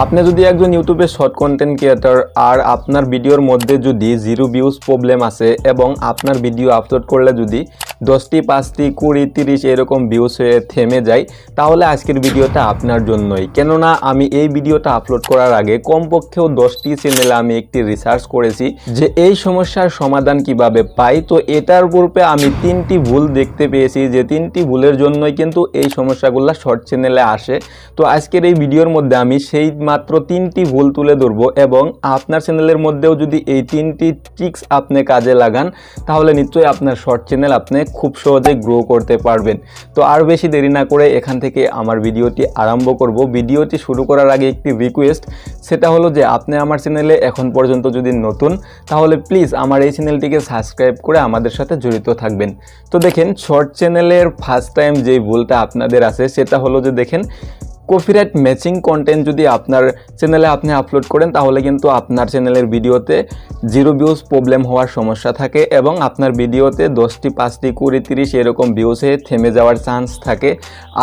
আপনি যদি একজন ইউটিউবে শর্ট কন্টেন্ট ক্রিয়েটর আর আপনার ভিডিওর মধ্যে যদি 0 ভিউজ প্রবলেম আছে এবং আপনার ভিডিও আপলোড করলে যদি 10টি 5টি 20 30 এরকম ভিউজ হয়ে থেমে যায়, তাহলে আজকের ভিডিওটা আপনার জন্যই। কেননা আমি এই ভিডিওটা আপলোড করার আগে কমপক্ষেও 10টি চ্যানেলে আমি একটি রিসার্চ করেছি যে এই সমস্যার সমাধান কিভাবে পাই। তো এটার পূর্বে আমি 3টি ভুল দেখতে পেয়েছি, যে 3টি ভুলের জন্যই কিন্তু এই সমস্যাগুলো শর্ট চ্যানেলে আসে। তো আজকের এই ভিডিওর মধ্যে আমি সেই মাত্র 3টি ভুল তুলে ধরবো এবং আপনার চ্যানেলের মধ্যেও যদি এই 3টি ট্রিক্স আপনি কাজে লাগান, তাহলে নিশ্চয়ই আপনার শর্ট চ্যানেল আপনি খুব সহজে গ্রো করতে পারবেন। তো আর বেশি দেরি না করে এখান থেকে আমার ভিডিওটি আরম্ভ করব। ভিডিওটি শুরু করার আগে একটি রিকোয়েস্ট, সেটা হলো যে আপনি আমার চ্যানেলে এখন পর্যন্ত যদি নতুন, তাহলে প্লিজ আমার এই চ্যানেলটিকে সাবস্ক্রাইব করে আমাদের সাথে জড়িত থাকবেন। তো দেখেন, শর্ট চ্যানেলের ফার্স্ট টাইম যেই ভুলটা আপনাদের আছে সেটা হলো যে দেখেন, কপিরাইট ম্যাচিং কন্টেন্ট যদি আপনার চ্যানেলে আপনি আপলোড করেন, তাহলে কিন্তু আপনার চ্যানেলের ভিডিওতে 0 ভিউজ প্রবলেম হওয়ার সমস্যা থাকে এবং আপনার ভিডিওতে 10টি 5টি 20 30 এরকম ভিউজে থেমে যাওয়ার চান্স থাকে।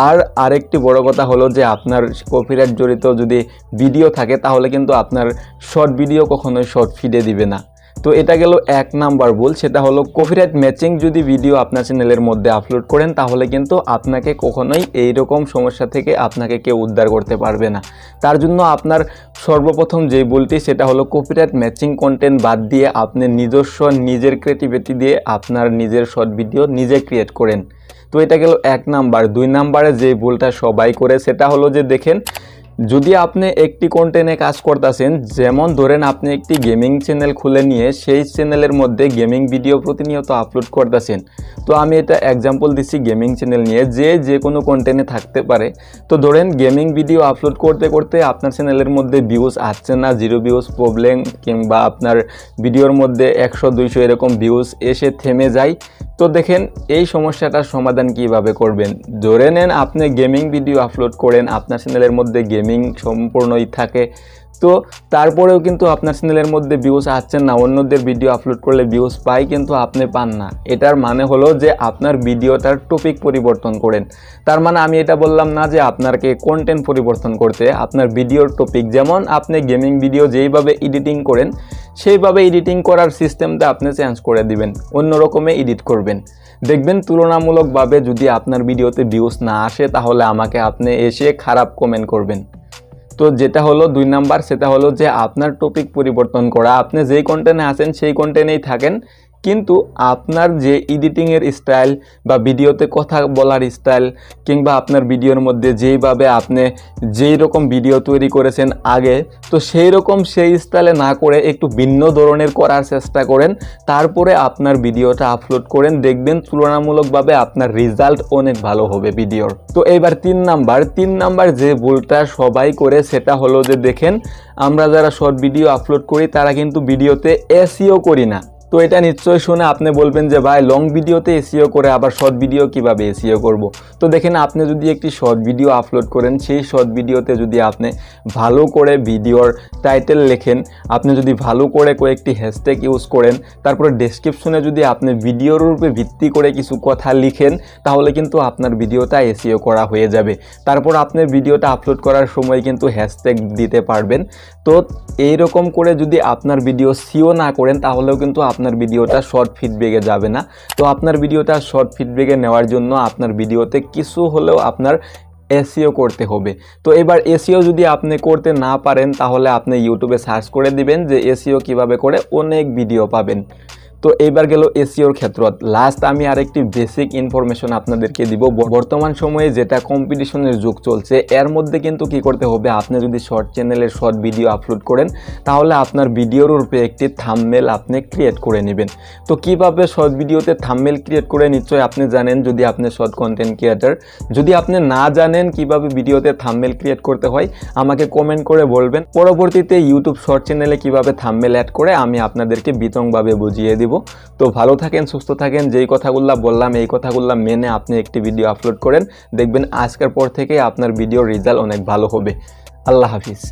আর আরেকটি বড় কথা হলো যে আপনার কপিরাইট জড়িত যদি ভিডিও থাকে, তাহলে কিন্তু আপনার শর্ট ভিডিও কখনোই শর্ট ফিডে দিবে না। তো এটা গেল 1 নাম্বার ভুল, সেটা হলো কপিরাইট ম্যাচিং যদি ভিডিও আপনার চ্যানেলের মধ্যে আপলোড করেন, তাহলে কিন্তু আপনাকে কখনোই এই রকম সমস্যা থেকে আপনাকে কেউ উদ্ধার করতে পারবে না। তার জন্য আপনার সর্বপ্রথম যে ভুলটি, সেটা হলো কপিরাইট ম্যাচিং কন্টেন্ট বাদ দিয়ে আপনি নিজস্ব নিজের ক্রিয়েটিভিটি দিয়ে আপনার নিজের শর্ট ভিডিও নিজে ক্রিয়েট করেন। তো এটা গেল 1 নাম্বার। 2 নাম্বারে যে ভুলটা সবাই করে, সেটা হলো যে দেখেন, যদি আপনি একটি কন্টেন্টে কাজ করতেছেন, যেমন ধরেন আপনি একটি গেমিং চ্যানেল খুলে নিয়ে সেই চ্যানেলের মধ্যে গেমিং ভিডিও প্রতিনিয়ত আপলোড করতেছেন। তো আমি এটা এক্সাম্পল দিচ্ছি গেমিং চ্যানেল নিয়ে, যে কোনো কন্টেন্টে থাকতে পারে। তো ধরেন গেমিং ভিডিও আপলোড করতে করতে আপনার চ্যানেলের মধ্যে ভিউজ আসছে না, 0 ভিউজ প্রবলেম, কিংবা আপনার ভিডিওর মধ্যে 100 200 এরকম ভিউজ এসে থেমে যায়। তো দেখেন, এই সমস্যাটার সমাধান কিভাবে করবেন। ধরে নেন আপনি গেমিং ভিডিও আপলোড করেন, আপনার চ্যানেলের মধ্যে গেমিং সম্পূর্ণই থাকে, তো তারপরেও কিন্তু আপনার চ্যানেলের মধ্যে ভিউজ আসছেন না। অন্যদের ভিডিও আপলোড করলে ভিউজ পাই, কিন্তু আপনি পান না। এটার মানে হলো যে আপনার ভিডিওটার টপিক পরিবর্তন করেন। তার মানে আমি এটা বললাম না যে আপনাকে কন্টেন্ট পরিবর্তন করতে, আপনার ভিডিওর টপিক, যেমন আপনি গেমিং ভিডিও যেইভাবে এডিটিং করেন, সেইভাবে এডিটিং করার সিস্টেমটা আপনি চেঞ্জ করে দিবেন, অন্য রকমে এডিট করবেন। দেখবেন তুলনামূলকভাবে যদি আপনার ভিডিওতে ভিউজ না আসে, তাহলে আমাকে আপনি এসে খারাপ কমেন্ট করবেন। তো যেটা হলো 2 নাম্বার, সেটা হলো যে আপনার টপিক পরিবর্তন করা। আপনি যেই কন্টেন্টে আছেন সেই কন্টেন্টেই থাকেন, কিন্তু আপনার যে এডিটিংয়ের স্টাইল বা ভিডিওতে কথা বলার স্টাইল, কিংবা আপনার ভিডিওর মধ্যে যেইভাবে আপনি যেই রকম ভিডিও তৈরি করেছেন আগে, তো সেই রকম সেই স্টাইলে না করে একটু ভিন্ন ধরনের করার চেষ্টা করেন। তারপরে আপনার ভিডিওটা আপলোড করেন, দেখবেন তুলনামূলকভাবে আপনার রেজাল্ট অনেক ভালো হবে ভিডিওর। তো এবার 3 নাম্বার যে ভুলটা সবাই করে, সেটা হলো যে দেখেন, আমরা যারা শর্ট ভিডিও আপলোড করি, তারা কিন্তু ভিডিওতে এসইও করি না। তো এটা নিশ্চয়ই শুনে আপনি বলবেন যে ভাই, লং ভিডিওতে এসইও করে আবার শর্ট ভিডিও কিভাবে এসইও করব। তো দেখেন, আপনি যদি একটি শর্ট ভিডিও আপলোড করেন, সেই শর্ট ভিডিওতে যদি আপনি ভালো করে ভিডিওর টাইটেল লেখেন, আপনি যদি ভালো করে কয়েকটি হ্যাশট্যাগ ইউজ করেন, তারপরে ডেসক্রিপশনে যদি আপনি ভিডিওর উপরে ভিত্তি করে কিছু কথা লিখেন, তাহলে কিন্তু আপনার ভিডিওটা এসইও করা হয়ে যাবে। তারপর আপনি ভিডিওটা আপলোড করার সময় কিন্তু হ্যাশট্যাগ দিতে পারবেন। তো এইরকম করে যদি আপনার ভিডিও সিও না করেন, তাহলেও কিন্তু আপনার ভিডিওটা শর্ট ফিডব্যাকে যাবে না। তো আপনার ভিডিওটা শর্ট ফিডব্যাকে নেওয়ার জন্য আপনার ভিডিওতে কিছু হলেও আপনার এসইও করতে হবে। তো এবার এসইও যদি আপনি করতে না পারেন, তাহলে আপনি ইউটিউবে সার্চ করে দিবেন যে এসইও কিভাবে করে, অনেক ভিডিও পাবেন। তো এইবার গেল এসইওর ক্ষেত্রত। লাস্ট আমি আরেকটি বেসিক ইনফরমেশন আপনাদেরকে দিব। বর্তমান সময়ে যেটা কম্পিটিশনের যুগ চলছে, এর মধ্যে কিন্তু কি করতে হবে, আপনি যদি শর্ট চ্যানেলের শর্ট ভিডিও আপলোড করেন, তাহলে আপনার ভিডিওর উপরে একটি থাম্বনেল আপনি ক্রিয়েট করে নেবেন। তো কিভাবে শর্ট ভিডিওতে থাম্বনেল ক্রিয়েট করে, নিশ্চয়ই আপনি জানেন যদি আপনি শর্ট কন্টেন্ট ক্রিয়েটর। যদি আপনি না জানেন কিভাবে ভিডিওতে থাম্বনেল ক্রিয়েট করতে হয়, আমাকে কমেন্ট করে বলবেন। পরবর্তীতে ইউটিউব শর্ট চ্যানেলে কিভাবে থাম্বনেল অ্যাড করে আমি আপনাদেরকে বিতংভাবে বুঝিয়ে দিব। তো ভালো থাকেন, সুস্থ থাকেন। যেই কথাগুলো বললাম, এই কথাগুলো মেনে আপনি একটি ভিডিও আপলোড করেন, দেখবেন আজকের পর থেকে আপনার ভিডিওর রেজাল্ট অনেক ভালো হবে। আল্লাহ হাফিজ।